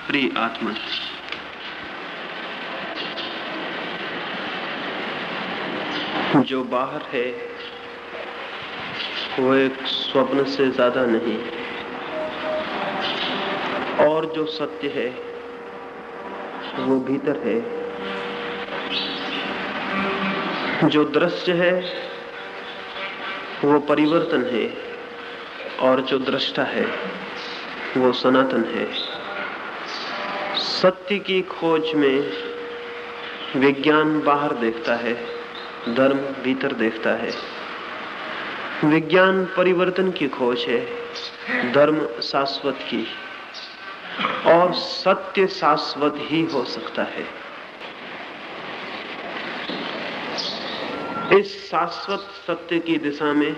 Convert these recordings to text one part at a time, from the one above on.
प्रिय आत्मन, जो बाहर है वो एक स्वप्न से ज्यादा नहीं, और जो सत्य है वो भीतर है। जो दृश्य है वो परिवर्तन है, और जो दृष्टा है वो सनातन है। सत्य की खोज में विज्ञान बाहर देखता है, धर्म भीतर देखता है। विज्ञान परिवर्तन की खोज है, धर्म शाश्वत की, और सत्य शाश्वत ही हो सकता है। इस शाश्वत सत्य की दिशा में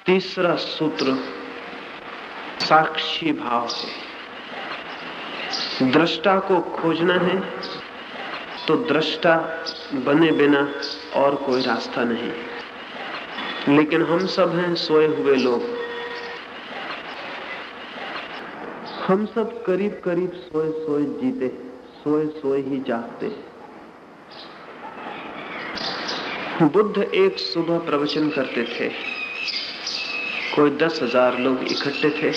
तीसरा सूत्र साक्षी भाव है। दृष्टा को खोजना है तो दृष्टा बने बिना और कोई रास्ता नहीं। लेकिन हम सब हैं सोए हुए लोग। हम सब करीब करीब सोए सोए जीते, सोए सोए ही जागते। बुद्ध एक सुबह प्रवचन करते थे। कोई 10,000 लोग इकट्ठे थे।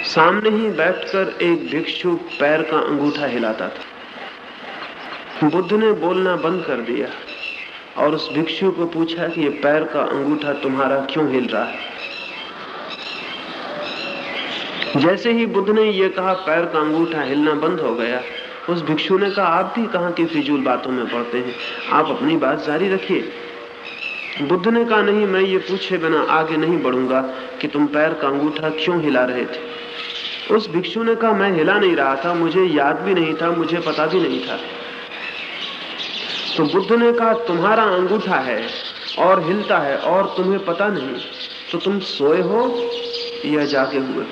सामने ही बैठकर एक भिक्षु पैर का अंगूठा हिलाता था। बुद्ध ने बोलना बंद कर दिया और उस भिक्षु को पूछा कि ये पैर का अंगूठा तुम्हारा क्यों हिल रहा है। जैसे ही बुद्ध ने ये कहा, पैर का अंगूठा हिलना बंद हो गया। उस भिक्षु ने कहा, आप भी कहां की फिजूल बातों में पड़ते हैं, आप अपनी बात जारी रखिए। बुद्ध ने कहा, नहीं, मैं ये पूछे बिना आगे नहीं बढ़ूंगा कि तुम पैर का अंगूठा क्यों हिला रहे थे। उस भिक्षु ने कहा, मैं हिला नहीं रहा था, मुझे याद भी नहीं था, मुझे पता भी नहीं था। तो बुद्ध ने कहा, तुम्हारा अंगूठा है और हिलता है और तुम्हें पता नहीं, तो तुम सोए हो या जागे हुए।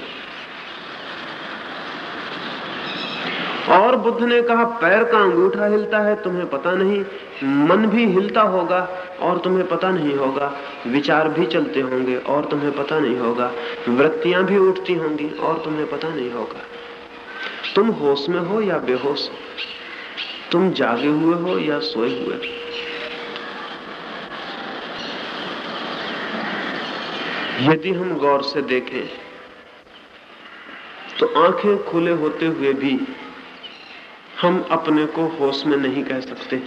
और बुद्ध ने कहा, पैर का अंगूठा हिलता है, तुम्हें पता नहीं, मन भी हिलता होगा और तुम्हें पता नहीं होगा, विचार भी चलते होंगे और तुम्हें पता नहीं होगा, वृत्तियां भी उठती होंगी और तुम्हें पता नहीं होगा। तुम होश में हो या बेहोश, तुम जागे हुए हो या सोए हुए। यदि हम गौर से देखें तो आंखें खुले होते हुए भी हम अपने को होश में नहीं कह सकते।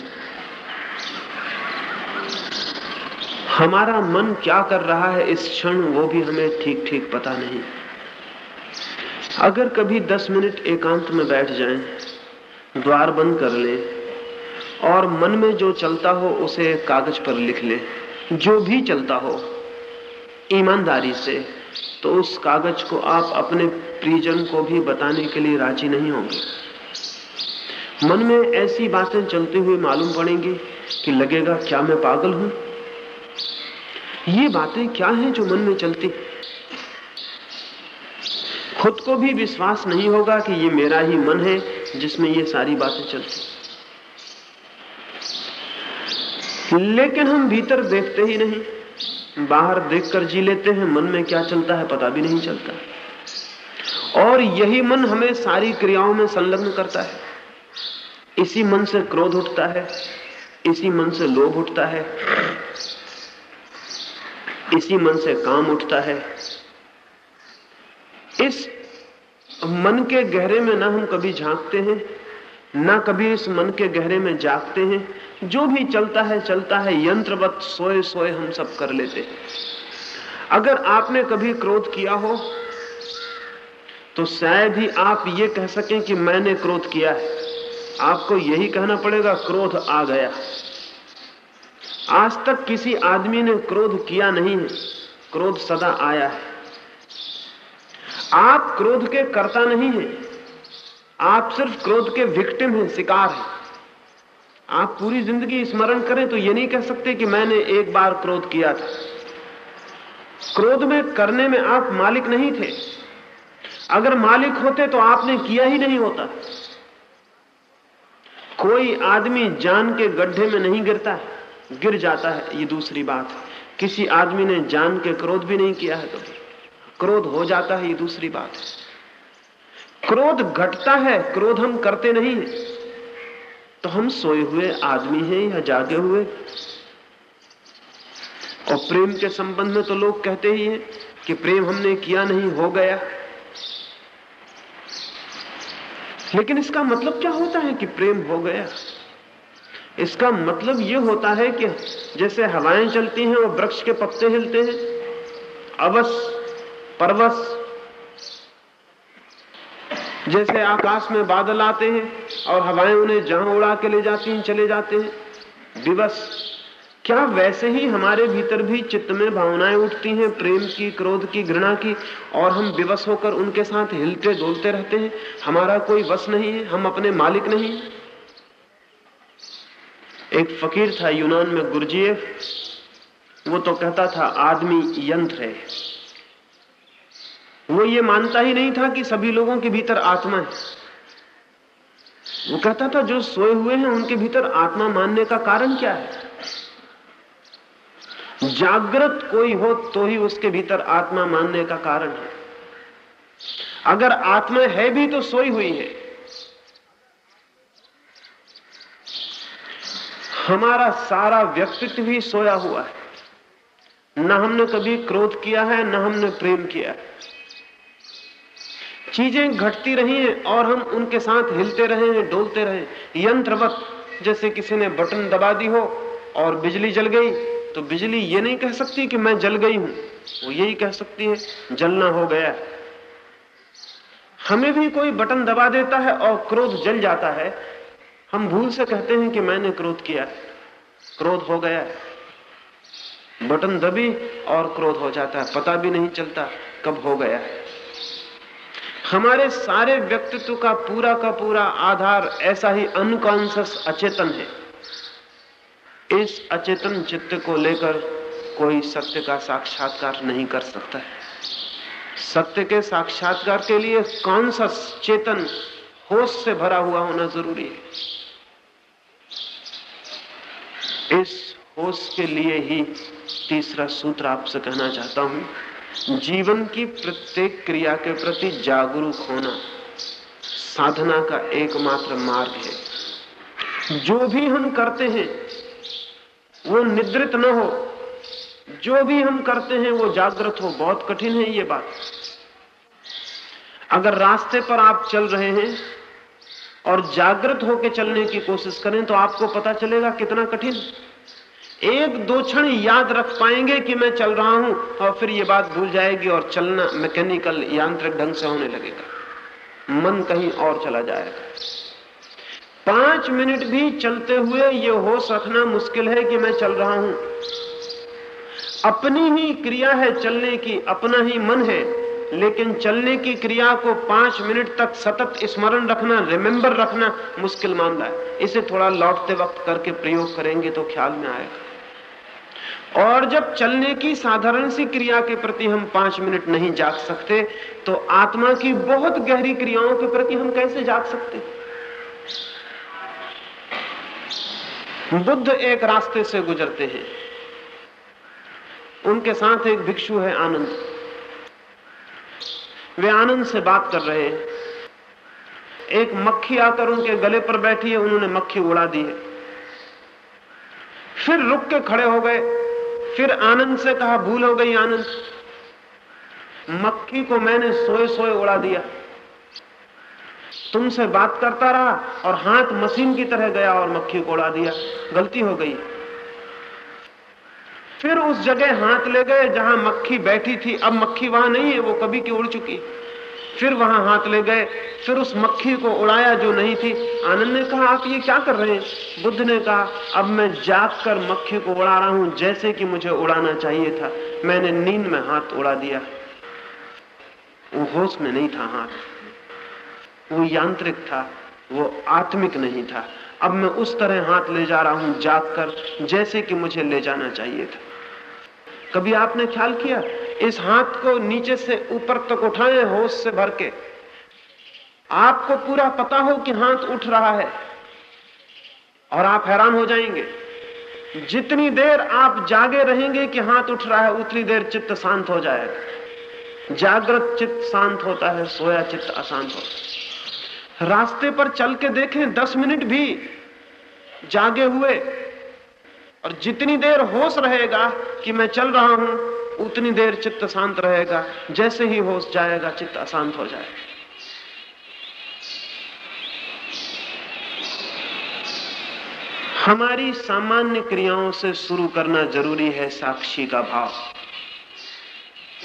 हमारा मन क्या कर रहा है इस क्षण, वो भी हमें ठीक ठीक पता नहीं। अगर कभी 10 मिनट एकांत में बैठ जाएं, द्वार बंद कर लें और मन में जो चलता हो उसे कागज पर लिख लें, जो भी चलता हो ईमानदारी से, तो उस कागज को आप अपने प्रियजन को भी बताने के लिए राजी नहीं होंगे। मन में ऐसी बातें चलती हुई मालूम पड़ेंगी कि लगेगा क्या मैं पागल हूं। ये बातें क्या हैं जो मन में चलती। खुद को भी विश्वास नहीं होगा कि ये मेरा ही मन है जिसमें ये सारी बातें चलती। लेकिन हम भीतर देखते ही नहीं, बाहर देखकर जी लेते हैं। मन में क्या चलता है पता भी नहीं चलता, और यही मन हमें सारी क्रियाओं में संलग्न करता है। इसी मन से क्रोध उठता है, इसी मन से लोभ उठता है, इसी मन से काम उठता है। इस मन के गहरे में ना हम कभी झांकते हैं, ना कभी इस मन के गहरे में जागते हैं। जो भी चलता है, यंत्रवत सोए सोए हम सब कर लेते हैं। अगर आपने कभी क्रोध किया हो तो शायद ही आप ये कह सकें कि मैंने क्रोध किया है। आपको यही कहना पड़ेगा, क्रोध आ गया। आज तक किसी आदमी ने क्रोध किया नहीं है, क्रोध सदा आया है। आप क्रोध के कर्ता नहीं हैं, आप सिर्फ क्रोध के विक्टिम हैं, शिकार हैं। आप पूरी जिंदगी स्मरण करें तो ये नहीं कह सकते कि मैंने एक बार क्रोध किया था। क्रोध में करने में आप मालिक नहीं थे। अगर मालिक होते तो आपने किया ही नहीं होता। कोई आदमी जान के गड्ढे में नहीं गिरता है, गिर जाता है, ये दूसरी बात है। किसी आदमी ने जान के क्रोध भी नहीं किया है कभी, क्रोध हो जाता है, ये दूसरी बात है। क्रोध घटता है, क्रोध हम करते नहीं हैं। तो हम सोए हुए आदमी हैं या जागे हुए? और प्रेम के संबंध में तो लोग कहते ही हैं कि प्रेम हमने किया नहीं, हो गया। लेकिन इसका मतलब क्या होता है कि प्रेम हो गया? इसका मतलब यह होता है कि जैसे हवाएं चलती हैं और वृक्ष के पत्ते हिलते हैं, अवस परवश, जैसे आकाश में बादल आते हैं और हवाएं उन्हें जहां उड़ा के ले जाती हैं चले जाते हैं, विवश। क्या वैसे ही हमारे भीतर भी चित्त में भावनाएं उठती हैं, प्रेम की, क्रोध की, घृणा की, और हम विवश होकर उनके साथ हिलते डोलते रहते हैं? हमारा कोई वश नहीं है, हम अपने मालिक नहीं। एक फकीर था यूनान में, गुरजीएफ, वो तो कहता था आदमी यंत्र है। वो ये मानता ही नहीं था कि सभी लोगों के भीतर आत्मा है। वो कहता था जो सोए हुए हैं उनके भीतर आत्मा मानने का कारण क्या है? जागृत कोई हो तो ही उसके भीतर आत्मा मानने का कारण है। अगर आत्मा है भी तो सोई हुई है। हमारा सारा व्यक्तित्व भी सोया हुआ है। न हमने कभी क्रोध किया है, न हमने प्रेम किया है। चीजें घटती रही हैं और हम उनके साथ हिलते रहे हैं, डोलते रहे, यंत्रवत। जैसे किसी ने बटन दबा दी हो और बिजली जल गई, तो बिजली ये नहीं कह सकती कि मैं जल गई हूं, वो यही कह सकती है जलना हो गया। हमें भी कोई बटन दबा देता है और क्रोध जल जाता है, हम भूल से कहते हैं कि मैंने क्रोध किया, क्रोध हो गया। बटन दबी और क्रोध हो जाता है, पता भी नहीं चलता कब हो गया। हमारे सारे व्यक्तित्व का पूरा आधार ऐसा ही अनकॉन्शियस अचेतन है। इस अचेतन चित्त को लेकर कोई सत्य का साक्षात्कार नहीं कर सकता है। सत्य के साक्षात्कार के लिए कॉन्शियस, चेतन, होश से भरा हुआ होना जरूरी है। इस होश के लिए ही तीसरा सूत्र आपसे कहना चाहता हूं, जीवन की प्रत्येक क्रिया के प्रति जागरूक होना साधना का एकमात्र मार्ग है। जो भी हम करते हैं वो निद्रित न हो, जो भी हम करते हैं वो जागृत हो। बहुत कठिन है ये बात। अगर रास्ते पर आप चल रहे हैं और जागृत होकर चलने की कोशिश करें तो आपको पता चलेगा कितना कठिन। एक दो क्षण याद रख पाएंगे कि मैं चल रहा हूं और फिर ये बात भूल जाएगी और चलना मैकेनिकल, यांत्रिक ढंग से होने लगेगा, मन कहीं और चला जाएगा। 5 मिनट भी चलते हुए ये होश रखना मुश्किल है कि मैं चल रहा हूं। अपनी ही क्रिया है चलने की, अपना ही मन है, लेकिन चलने की क्रिया को 5 मिनट तक सतत स्मरण रखना, रिमेंबर रखना मुश्किल मामला है। इसे थोड़ा लौटते वक्त करके प्रयोग करेंगे तो ख्याल में आएगा। और जब चलने की साधारण सी क्रिया के प्रति हम 5 मिनट नहीं जाग सकते, तो आत्मा की बहुत गहरी क्रियाओं के प्रति हम कैसे जाग सकते? बुद्ध एक रास्ते से गुजरते हैं, उनके साथ एक भिक्षु है आनंद। वे आनंद से बात कर रहे हैं। एक मक्खी आकर उनके गले पर बैठी है, उन्होंने मक्खी उड़ा दी है। फिर रुक के खड़े हो गए, फिर आनंद से कहा, भूल हो गई आनंद, मक्खी को मैंने सोए सोए उड़ा दिया। तुमसे बात करता रहा और हाथ मशीन की तरह गया और मक्खी को उड़ा दिया, गलती हो गई। फिर उस जगह हाथ ले गए जहां मक्खी बैठी थी, अब मक्खी वहां नहीं है, वो कभी की उड़ चुकी। फिर वहां हाथ ले गए, फिर उस मक्खी को उड़ाया जो नहीं थी। आनंद ने कहा, आप ये क्या कर रहे हैं? बुद्ध ने कहा, अब मैं जाग कर मक्खी को उड़ा रहा हूं जैसे कि मुझे उड़ाना चाहिए था। मैंने नींद में हाथ उड़ा दिया, वो होश में नहीं था हाथ, वो यांत्रिक था, वो आत्मिक नहीं था। अब मैं उस तरह हाथ ले जा रहा हूं जाग कर जैसे कि मुझे ले जाना चाहिए था। कभी आपने ख्याल किया, इस हाथ को नीचे से ऊपर तक उठाएं होश से भर के, आपको पूरा पता हो कि हाथ उठ रहा है और आप हैरान हो जाएंगे। जितनी देर आप जागे रहेंगे कि हाथ उठ रहा है, उतनी देर चित्त शांत हो जाएगा। जागृत चित्त शांत होता है, सोया चित्त अशांत होता है। रास्ते पर चल के देखें 10 मिनट भी जागे हुए, और जितनी देर होश रहेगा कि मैं चल रहा हूं उतनी देर चित्त शांत रहेगा। जैसे ही होश जाएगा चित्त अशांत हो जाएगा। हमारी सामान्य क्रियाओं से शुरू करना जरूरी है साक्षी का भाव।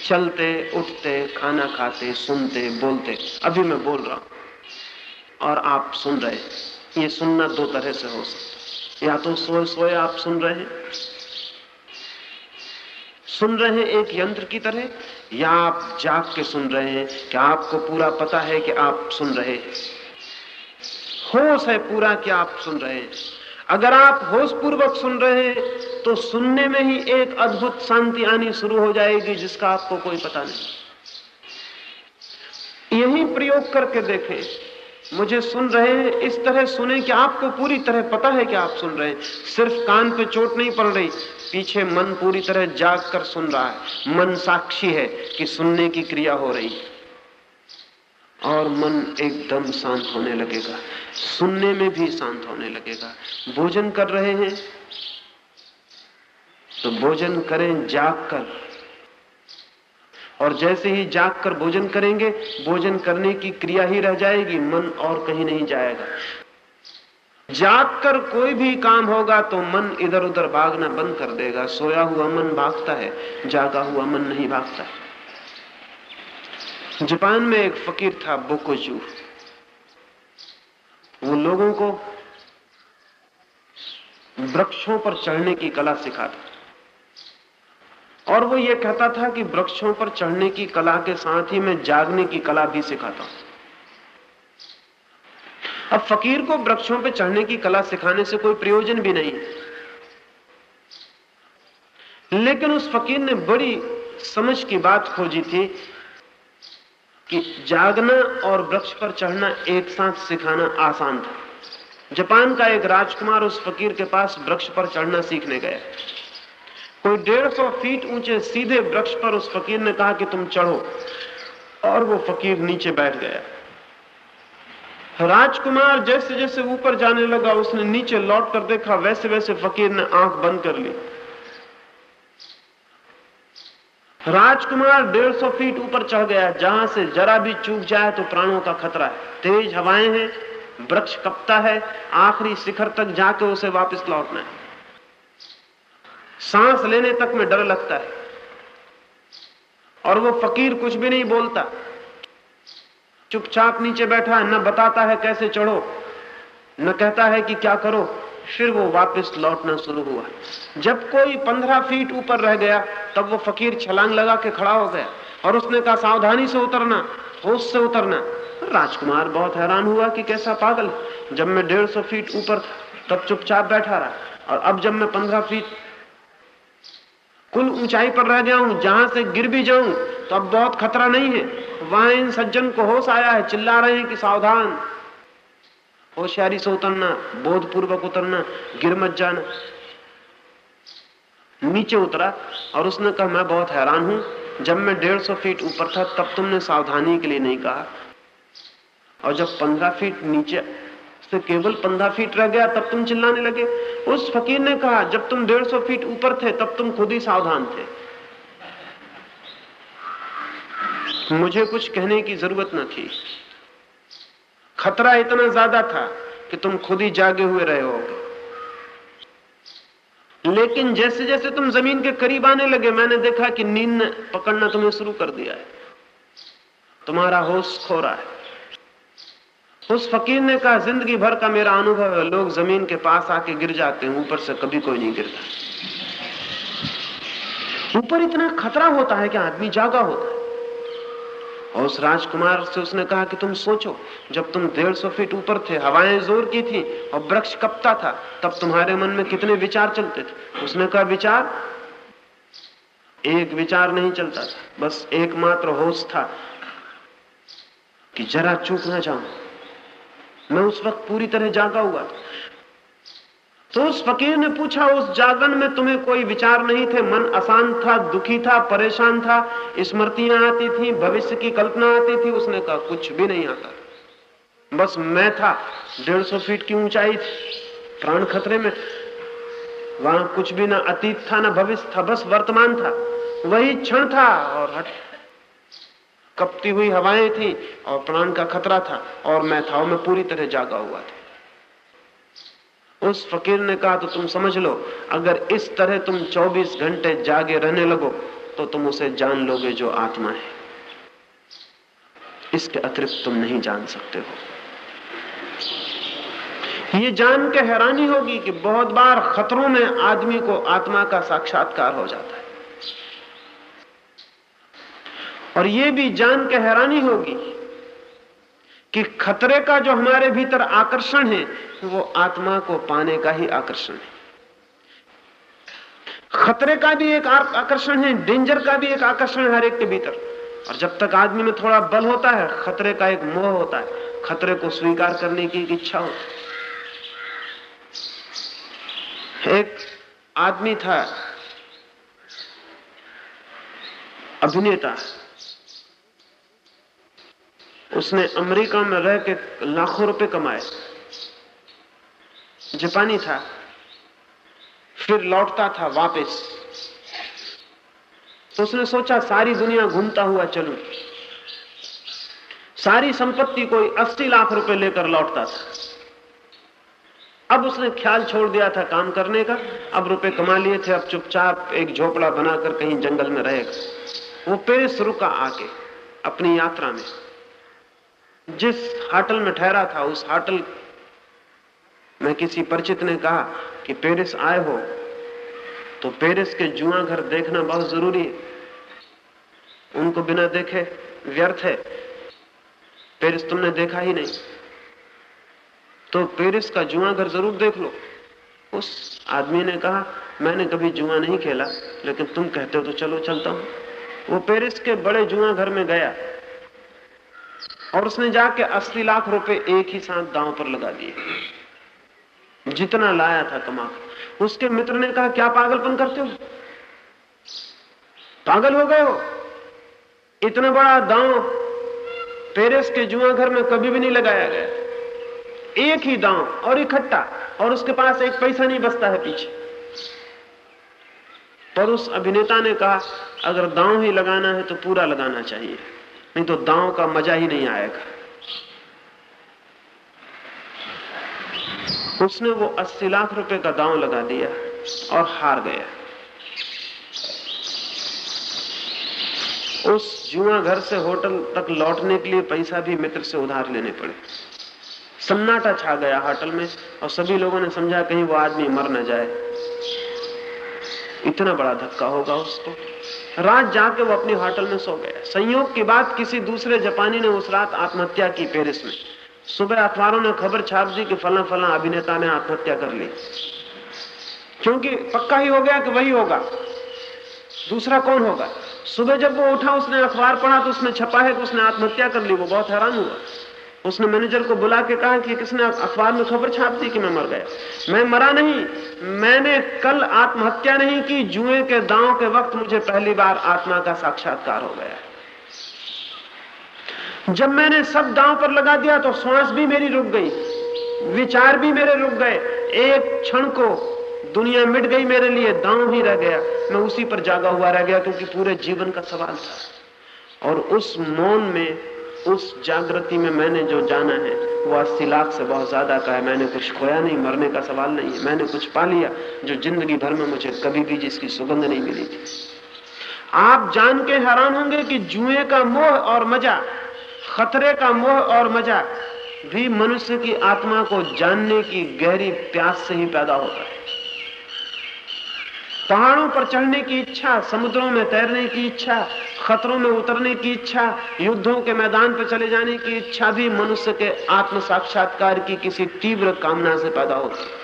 चलते, उठते, खाना खाते, सुनते, बोलते। अभी मैं बोल रहा हूं और आप सुन रहे हैं। ये सुनना दो तरह से हो सकता है। या तो सोए सोए आप सुन रहे हैं एक यंत्र की तरह, या आप जाग के सुन रहे हैं कि आपको पूरा पता है कि आप सुन रहे हैं। होश है पूरा कि आप सुन रहे हैं। अगर आप होश पूर्वक सुन रहे हैं तो सुनने में ही एक अद्भुत शांति आनी शुरू हो जाएगी जिसका आपको कोई पता नहीं। यही प्रयोग करके देखें। मुझे सुन रहे हैं इस तरह सुने कि आपको पूरी तरह पता है कि आप सुन रहे हैं। सिर्फ कान पे चोट नहीं पड़ रही, पीछे मन पूरी तरह जाग कर सुन रहा है। मन साक्षी है कि सुनने की क्रिया हो रही है और मन एकदम शांत होने लगेगा, सुनने में भी शांत होने लगेगा। भोजन कर रहे हैं तो भोजन करें जाग कर, और जैसे ही जाग कर भोजन करेंगे भोजन करने की क्रिया ही रह जाएगी, मन और कहीं नहीं जाएगा। जाग कर कोई भी काम होगा तो मन इधर उधर भागना बंद कर देगा। सोया हुआ मन भागता है, जागा हुआ मन नहीं भागता है। जापान में एक फकीर था बोकोजू। वो लोगों को वृक्षों पर चढ़ने की कला सिखाता, और वो ये कहता था कि वृक्षों पर चढ़ने की कला के साथ ही मैं जागने की कला भी सिखाता हूं। अब फकीर को वृक्षों पर चढ़ने की कला सिखाने से कोई प्रयोजन भी नहीं, लेकिन उस फकीर ने बड़ी समझ की बात खोजी थी कि जागना और वृक्ष पर चढ़ना एक साथ सिखाना आसान था। जापान का एक राजकुमार उस फकीर के पास वृक्ष पर चढ़ना सीखने गया। कोई 150 फीट ऊंचे सीधे वृक्ष पर उस फकीर ने कहा कि तुम चढ़ो, और वो फकीर नीचे बैठ गया। राजकुमार जैसे जैसे ऊपर जाने लगा उसने नीचे लौट कर देखा, वैसे वैसे फकीर ने आंख बंद कर ली। राजकुमार 150 फीट ऊपर चढ़ गया, जहां से जरा भी चूक जाए तो प्राणों का खतरा है। तेज हवाएं हैं, वृक्ष कपता है, आखिरी शिखर तक जाके उसे वापस लौटना है। सांस लेने तक में डर लगता है, और वो फकीर कुछ भी नहीं बोलता, चुपचाप नीचे बैठा है, न बताता है कैसे चढ़ो, न कहता है कि क्या करो। फिर वो वापस लौटना शुरू हुआ। जब कोई 15 फीट ऊपर रह गया तब वो फकीर छलांग लगा के खड़ा हो गया और उसने कहा सावधानी से उतरना, होश से उतरना। राजकुमार बहुत हैरान हुआ कि कैसा पागल, जब मैं 150 फीट ऊपर था तब चुपचाप बैठा रहा, और अब जब मैं 15 फीट कुल ऊंचाई पर रह गया हूं, जहां से गिर भी जाऊं तो अब बहुत खतरा नहीं है। वहां इन सज्जन को होश आया है, चिल्ला रहे हैं कि सावधान, होशियारी से उतरना, बोधपूर्वक उतरना, गिर मत जाना। नीचे उतरा और उसने कहा मैं बहुत हैरान हूं, जब मैं 150 फीट ऊपर था तब तुमने सावधानी के लिए नहीं कहा, और जब 15 फीट नीचे से केवल 15 फीट रह गया तब तुम चिल्लाने लगे। उस फकीर ने कहा जब तुम 150 फीट ऊपर थे तब तुम खुद ही सावधान थे, मुझे कुछ कहने की जरूरत न थी। खतरा इतना ज्यादा था कि तुम खुद ही जागे हुए रहे होगे, लेकिन जैसे जैसे तुम जमीन के करीब आने लगे मैंने देखा कि नींद ने पकड़ना तुम्हें शुरू कर दिया है, तुम्हारा होश खो रहा है। उस फकीर ने कहा जिंदगी भर का मेरा अनुभव है, लोग जमीन के पास आके गिर जाते हैं, ऊपर से कभी कोई नहीं गिरता। ऊपर इतना खतरा होता है कि आदमी जागा होता है। और उस राजकुमार से उसने कहा कि तुम सोचो, जब तुम 150 फीट ऊपर थे, हवाएं जोर की थी और वृक्ष कपता था, तब तुम्हारे मन में कितने विचार चलते थे। उसने कहा विचार? एक विचार नहीं चलता था, बस एकमात्र होश था कि जरा चूक ना जाऊं। मैं उस वक्त पूरी तरह जागा हुआ था। तो उस फकीर ने पूछा उस जागन में तुम्हें कोई विचार नहीं थे? मन अशांत था, दुखी था, परेशान था, स्मृतियां आती थी, भविष्य की कल्पना आती थी? उसने कहा कुछ भी नहीं आता। बस मैं था, 150 फीट की ऊंचाई थी, प्राण खतरे में, वहां कुछ भी ना अतीत था ना भविष्य था, बस वर्तमान था, वही क्षण था। और कपती हुई हवाएं थी और प्राण का खतरा था और मैं था, और मैं पूरी तरह जागा हुआ था। उस फकीर ने कहा, तो तुम समझ लो, अगर इस तरह तुम 24 घंटे जागे रहने लगो तो तुम उसे जान लोगे जो आत्मा है। इसके अतिरिक्त तुम नहीं जान सकते हो। ये जान के हैरानी होगी कि बहुत बार खतरों में आदमी को आत्मा का साक्षात्कार हो जाता है। और ये भी जान के हैरानी होगी कि खतरे का जो हमारे भीतर आकर्षण है वो आत्मा को पाने का ही आकर्षण है। खतरे का भी एक आकर्षण है, डेंजर का भी एक आकर्षण है हर एक के भीतर। और जब तक आदमी में थोड़ा बल होता है, खतरे का एक मोह होता है, खतरे को स्वीकार करने की एक इच्छा होती है। एक आदमी था, अभिनेता, उसने अमेरिका में रह के लाखों रुपए कमाए, जापानी था, फिर लौटता था वापस। तो उसने सोचा सारी दुनिया घूमता हुआ चलूं। सारी संपत्ति कोई 80 लाख रुपए लेकर लौटता था। अब उसने ख्याल छोड़ दिया था काम करने का, अब रुपए कमा लिए थे, अब चुपचाप एक झोपड़ा बनाकर कहीं जंगल में रहेगा। वो पेरिस रुका आके अपनी यात्रा में। जिस होटल में ठहरा था, उस होटल में किसी परिचित ने कहा कि पेरिस आए हो तो पेरिस के जुआ घर देखना बहुत जरूरी है, उनको बिना देखे व्यर्थ है, पेरिस तुमने देखा ही नहीं, तो पेरिस का जुआ घर जरूर देख लो। उस आदमी ने कहा, मैंने कभी जुआ नहीं खेला, लेकिन तुम कहते हो तो चलो चलता हूं। वो पेरिस के बड़े जुआ घर में गया और उसने जाके 80 लाख रुपए एक ही साथ दांव पर लगा दिए, जितना लाया था कमाकर। उसके मित्र ने कहा, क्या पागलपन करते हो, पागल हो गए हो, इतना बड़ा दांव पेरिस के जुआ घर में कभी भी नहीं लगाया गया, एक ही दांव और इकट्ठा, और उसके पास एक पैसा नहीं बचता है पीछे। पर उस अभिनेता ने कहा, अगर दांव ही लगाना है तो पूरा लगाना चाहिए, नहीं तो दांव का मजा ही नहीं आएगा। उसने वो 80 लाख रुपए का दांव लगा दिया और हार गया। उस जुआ घर से होटल तक लौटने के लिए पैसा भी मित्र से उधार लेने पड़े। सन्नाटा छा गया होटल में और सभी लोगों ने समझा कहीं वो आदमी मर न जाए, इतना बड़ा धक्का होगा उसको। रात जाके वो अपनी होटल में सो गया। संयोग की बात, किसी दूसरे जापानी ने उस रात आत्महत्या की पेरिस में। सुबह अखबारों ने खबर छाप दी कि फला फला अभिनेता ने आत्महत्या कर ली, क्योंकि पक्का ही हो गया कि वही होगा, दूसरा कौन होगा। सुबह जब वो उठा, उसने अखबार पढ़ा तो उसने छपा है कि उसने आत्महत्या कर ली। वो बहुत हैरान हुआ। उसने मैनेजर को बुला के कहा कि किसने अखबार में खबर छाप दी कि मैं मर गया। मैं मरा नहीं, मैंने कल आत्महत्या नहीं की, जुए के दांव के वक्त मुझे पहली बार आत्मा का साक्षात्कार हो गया। जब मैंने सब दांव पर लगा दिया तो श्वास भी मेरी रुक गई, विचार भी मेरे रुक गए, एक क्षण को दुनिया मिट गई मेरे लिए, दांव ही रह गया, मैं उसी पर जागा हुआ रह गया, क्योंकि पूरे जीवन का सवाल था। और उस मौन में, उस जागृति में मैंने जो जाना है वो 80 लाख से बहुत ज्यादा का है। मैंने कुछ खोया नहीं, मरने का सवाल नहीं है, मैंने कुछ पा लिया जो जिंदगी भर में मुझे कभी भी जिसकी सुगंध नहीं मिली थी। आप जान के हैरान होंगे कि जुए का मोह और मजा, खतरे का मोह और मजा भी मनुष्य की आत्मा को जानने की गहरी प्यास से ही पैदा होता है। पहाड़ों पर चढ़ने की इच्छा, समुद्रों में तैरने की इच्छा, खतरों में उतरने की इच्छा, युद्धों के मैदान पर चले जाने की इच्छा भी मनुष्य के आत्म साक्षात्कार की किसी तीव्र कामना से पैदा होती है।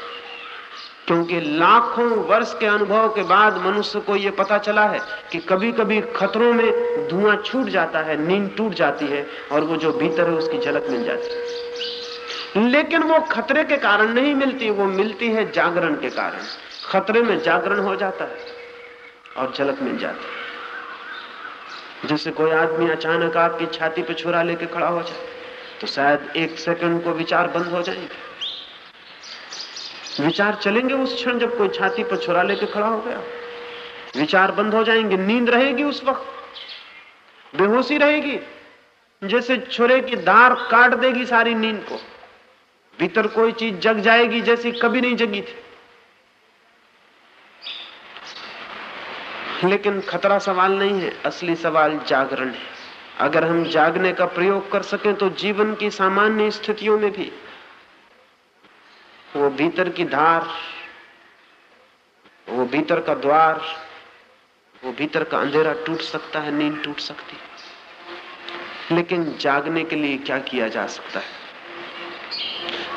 क्योंकि लाखों वर्ष के अनुभव के बाद मनुष्य को यह पता चला है कि कभी कभी खतरों में धुआं छूट जाता है, नींद टूट जाती है और वो जो भीतर है उसकी झलक मिल जाती है। लेकिन वो खतरे के कारण नहीं मिलती, वो मिलती है जागरण के कारण। खतरे में जागरण हो जाता है और झलक मिल जाती है। जैसे कोई आदमी अचानक आपकी छाती पे छुरा लेके खड़ा हो जाए, तो शायद 1 सेकंड को विचार बंद हो जाएंगे। विचार चलेंगे उस क्षण जब कोई छाती पर छुरा लेके खड़ा हो गया। विचार बंद हो जाएंगे, नींद रहेगी उस वक्त, बेहोशी रहेगी, जैसे छुरे की धार काट देगी सारी नींद को। भीतर कोई चीज जग जाएगी जैसी कभी नहीं जगी थी। लेकिन खतरा सवाल नहीं है, असली सवाल जागरण है। अगर हम जागने का प्रयोग कर सकें तो जीवन की सामान्य स्थितियों में भी वो भीतर की धार, वो भीतर का द्वार, वो भीतर का अंधेरा टूट सकता है, नींद टूट सकती है। लेकिन जागने के लिए क्या किया जा सकता है?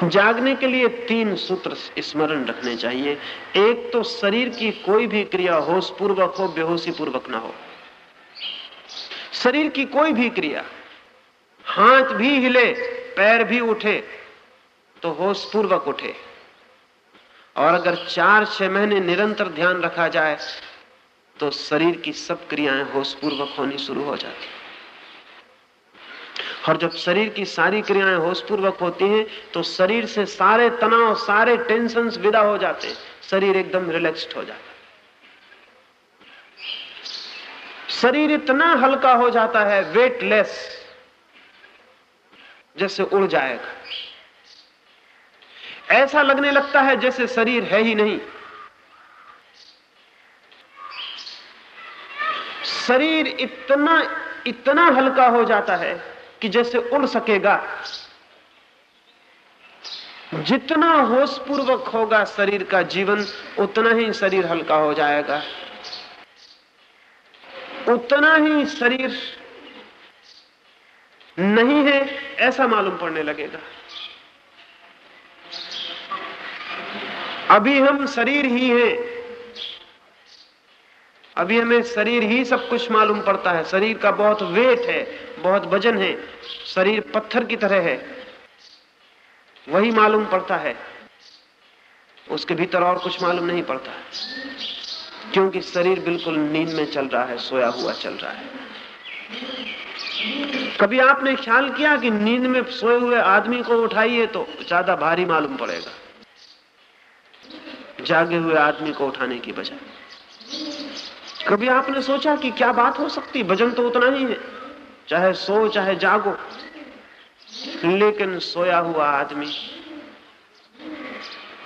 जागने के लिए 3 सूत्र स्मरण रखने चाहिए। एक तो शरीर की कोई भी क्रिया होश पूर्वक हो, बेहोशी पूर्वक ना हो। शरीर की कोई भी क्रिया, हाथ भी हिले, पैर भी उठे तो होश पूर्वक उठे। और अगर 4-6 महीने निरंतर ध्यान रखा जाए तो शरीर की सब क्रियाएं होश पूर्वक होनी शुरू हो जाती। और जब शरीर की सारी क्रियाएं होशपूर्वक होती हैं तो शरीर से सारे तनाव, सारे टेंशन्स विदा हो जाते हैं। शरीर एकदम रिलैक्स्ड हो जाता है। शरीर इतना हल्का हो जाता है, वेटलेस, जैसे उड़ जाएगा। ऐसा लगने लगता है जैसे शरीर है ही नहीं। शरीर इतना हल्का हो जाता है कि जैसे उड़ सकेगा। जितना होशपूर्वक होगा शरीर का जीवन, उतना ही शरीर हल्का हो जाएगा, उतना ही शरीर नहीं है ऐसा मालूम पड़ने लगेगा। अभी हम शरीर ही हैं, अभी हमें शरीर ही सब कुछ मालूम पड़ता है। शरीर का बहुत वेट है, बहुत वजन है, शरीर पत्थर की तरह है, वही मालूम पड़ता है। उसके भीतर और कुछ मालूम नहीं पड़ता है, क्योंकि शरीर बिल्कुल नींद में चल रहा है, सोया हुआ चल रहा है। कभी आपने ख्याल किया कि नींद में सोए हुए आदमी को उठाइए तो ज्यादा भारी मालूम पड़ेगा जागे हुए आदमी को उठाने की बजाय? कभी आपने सोचा कि क्या बात हो सकती, वजन तो उतना ही है, चाहे सो चाहे जागो। लेकिन सोया हुआ आदमी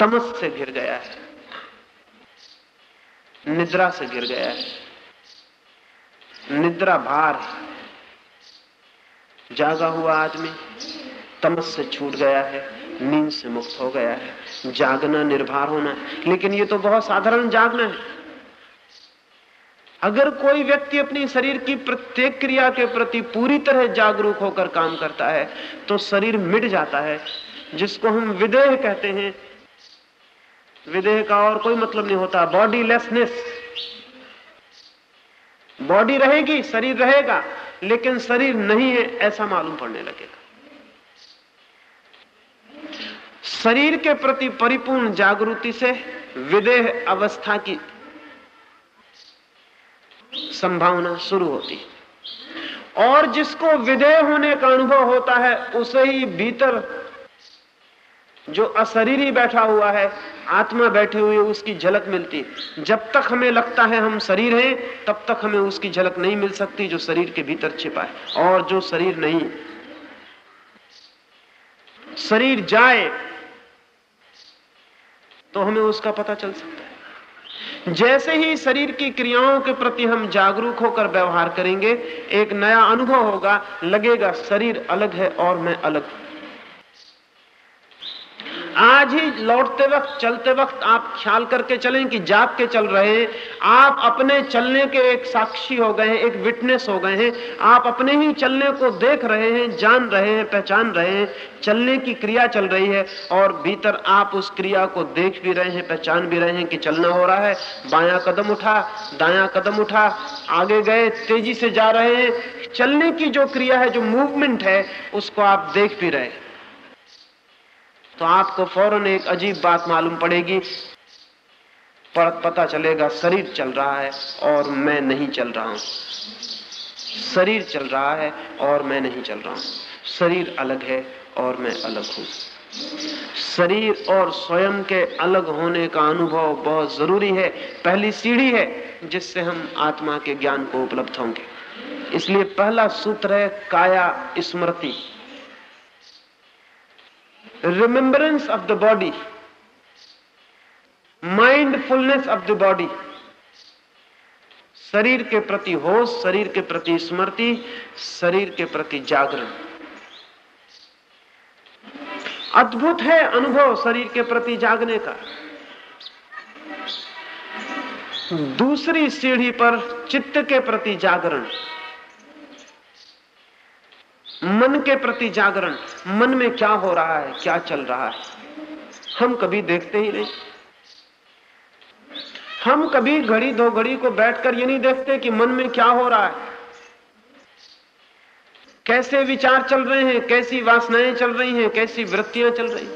तमस से घिर गया है, निद्रा से घिर गया है, निद्रा भार है। जागा हुआ आदमी तमस से छूट गया है, नींद से मुक्त हो गया है। जागना निर्भर होना है, लेकिन ये तो बहुत साधारण जागना है। अगर कोई व्यक्ति अपनी शरीर की प्रत्येक क्रिया के प्रति पूरी तरह जागरूक होकर काम करता है तो शरीर मिट जाता है, जिसको हम विदेह कहते हैं। विदेह का और कोई मतलब नहीं होता, बॉडीलेसनेस। बॉडी रहेगी, शरीर रहेगा, लेकिन शरीर नहीं है ऐसा मालूम पड़ने लगेगा। शरीर के प्रति परिपूर्ण जागृति से विदेह अवस्था की संभावना शुरू होती। और जिसको विदेह होने का अनुभव होता है उसे ही भीतर जो अशरीरी बैठा हुआ है, आत्मा बैठी हुई है, उसकी झलक मिलती। जब तक हमें लगता है हम शरीर हैं तब तक हमें उसकी झलक नहीं मिल सकती जो शरीर के भीतर छिपा है। और जो शरीर नहीं, शरीर जाए तो हमें उसका पता चल सकता है। जैसे ही शरीर की क्रियाओं के प्रति हम जागरूक होकर व्यवहार करेंगे, एक नया अनुभव होगा, लगेगा शरीर अलग है और मैं अलग हूं। आज ही लौटते वक्त, चलते वक्त आप ख्याल करके चलें कि जाग के चल रहे हैं। आप अपने चलने के एक साक्षी हो गए हैं, एक विटनेस हो गए हैं। आप अपने ही चलने को देख रहे हैं, जान रहे हैं, पहचान रहे हैं। चलने की क्रिया चल रही है और भीतर आप उस क्रिया को देख भी रहे हैं, पहचान भी रहे हैं कि चलना हो रहा है। बायां कदम उठा, दायां कदम उठा, आगे गए, तेजी से जा रहे हैं। चलने की जो क्रिया है, जो मूवमेंट है, उसको आप देख भी रहे हैं। तो आपको फौरन एक अजीब बात मालूम पड़ेगी, पता चलेगा शरीर चल रहा है और मैं नहीं चल रहा हूं। शरीर चल रहा है और मैं नहीं चल रहा हूं। शरीर अलग है और मैं अलग हूं। शरीर और स्वयं के अलग होने का अनुभव बहुत जरूरी है, पहली सीढ़ी है जिससे हम आत्मा के ज्ञान को उपलब्ध होंगे। इसलिए पहला सूत्र है काया स्मृति, remembrance of the body, mindfulness of the body. शरीर के प्रति होश, शरीर के प्रति स्मृति, शरीर के प्रति जागरण। अद्भुत है अनुभव शरीर के प्रति जागने का। दूसरी सीढ़ी पर चित्त के प्रति जागरण, मन के प्रति जागरण। मन में क्या हो रहा है, क्या चल रहा है, हम कभी देखते ही नहीं। हम कभी घड़ी दो घड़ी को बैठकर ये नहीं देखते कि मन में क्या हो रहा है, कैसे विचार चल रहे हैं, कैसी वासनाएं चल रही हैं, कैसी वृत्तियां चल रही हैं।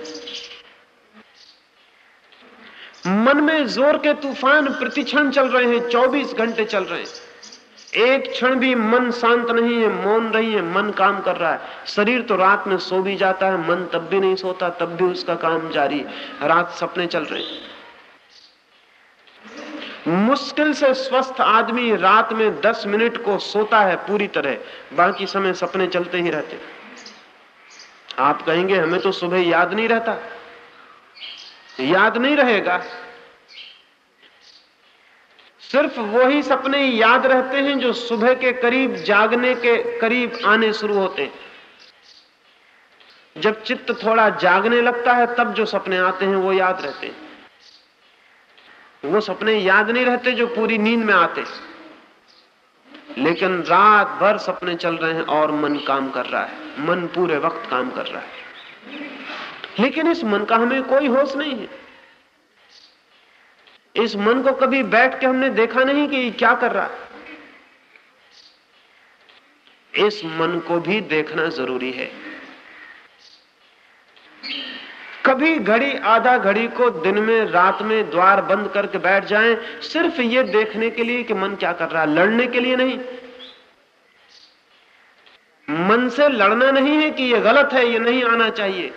मन में जोर के तूफान प्रतिक्षण चल रहे हैं, 24 घंटे चल रहे हैं। एक क्षण भी मन शांत नहीं है, मौन नहीं है, मन काम कर रहा है। शरीर तो रात में सो भी जाता है, मन तब भी नहीं सोता, तब भी उसका काम जारी। रात सपने चल रहे हैं। मुश्किल से स्वस्थ आदमी रात में 10 मिनट को सोता है पूरी तरह, बाकी समय सपने चलते ही रहते। आप कहेंगे हमें तो सुबह याद नहीं रहता। याद नहीं रहेगा, सिर्फ वही सपने याद रहते हैं जो सुबह के करीब, जागने के करीब आने शुरू होते हैं। जब चित्त थोड़ा जागने लगता है तब जो सपने आते हैं वो याद रहते हैं। वो सपने याद नहीं रहते जो पूरी नींद में आते। लेकिन रात भर सपने चल रहे हैं और मन काम कर रहा है, मन पूरे वक्त काम कर रहा है। लेकिन इस मन का हमें कोई होश नहीं है। इस मन को कभी बैठ के हमने देखा नहीं कि क्या कर रहा है। इस मन को भी देखना जरूरी है। कभी घड़ी आधा घड़ी को दिन में, रात में द्वार बंद करके बैठ जाएं, सिर्फ ये देखने के लिए कि मन क्या कर रहा है, लड़ने के लिए नहीं। मन से लड़ना नहीं है कि ये गलत है, ये नहीं आना चाहिए,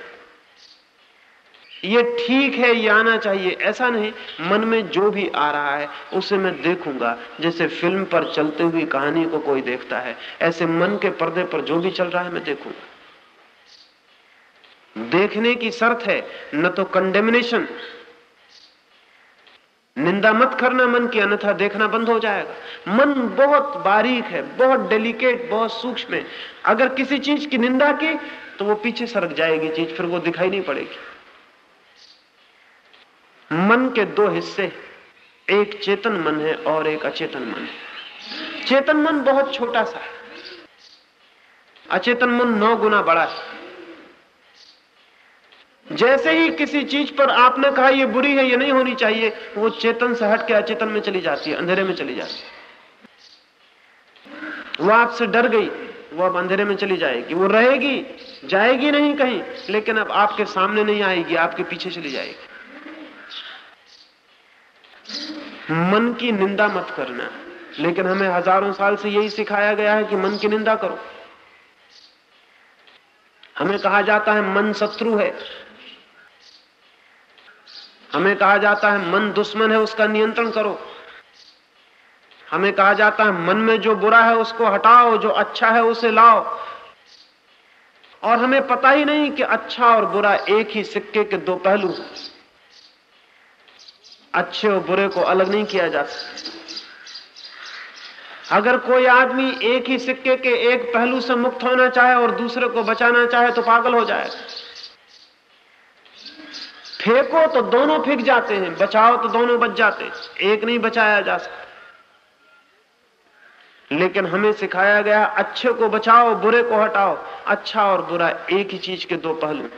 ये ठीक है, ये आना चाहिए, ऐसा नहीं। मन में जो भी आ रहा है उसे मैं देखूंगा। जैसे फिल्म पर चलती हुई कहानी को कोई देखता है, ऐसे मन के पर्दे पर जो भी चल रहा है मैं देखूंगा। देखने की शर्त है न तो कंडेमिनेशन, निंदा मत करना मन की, अन्यथा देखना बंद हो जाएगा। मन बहुत बारीक है, बहुत डेलिकेट, बहुत सूक्ष्म है। अगर किसी चीज की निंदा की तो वो पीछे सरक जाएगी चीज, फिर वो दिखाई नहीं पड़ेगी। मन के दो हिस्से, एक चेतन मन है और एक अचेतन मन है। चेतन मन बहुत छोटा सा है, अचेतन मन 9 गुना बड़ा है। जैसे ही किसी चीज पर आपने कहा ये बुरी है, ये नहीं होनी चाहिए, वो चेतन से हट के अचेतन में चली जाती है, अंधेरे में चली जाती है। वो आपसे डर गई, वो अब अंधेरे में चली जाएगी। वो रहेगी, जाएगी नहीं कहीं, लेकिन अब आपके सामने नहीं आएगी, आपके पीछे चली जाएगी। मन की निंदा मत करना, लेकिन हमें हजारों साल से यही सिखाया गया है कि मन की निंदा करो। हमें कहा जाता है मन शत्रु है, हमें कहा जाता है मन दुश्मन है, उसका नियंत्रण करो। हमें कहा जाता है मन में जो बुरा है उसको हटाओ, जो अच्छा है उसे लाओ। और हमें पता ही नहीं कि अच्छा और बुरा एक ही सिक्के के दो पहलू हैं। अच्छे और बुरे को अलग नहीं किया जा सकता। अगर कोई आदमी एक ही सिक्के के एक पहलू से मुक्त होना चाहे और दूसरे को बचाना चाहे तो पागल हो जाएगा। फेंको तो दोनों फेंक जाते हैं, बचाओ तो दोनों बच जाते हैं, एक नहीं बचाया जा सकता। लेकिन हमें सिखाया गया अच्छे को बचाओ, बुरे को हटाओ। अच्छा और बुरा एक ही चीज के दो पहलू।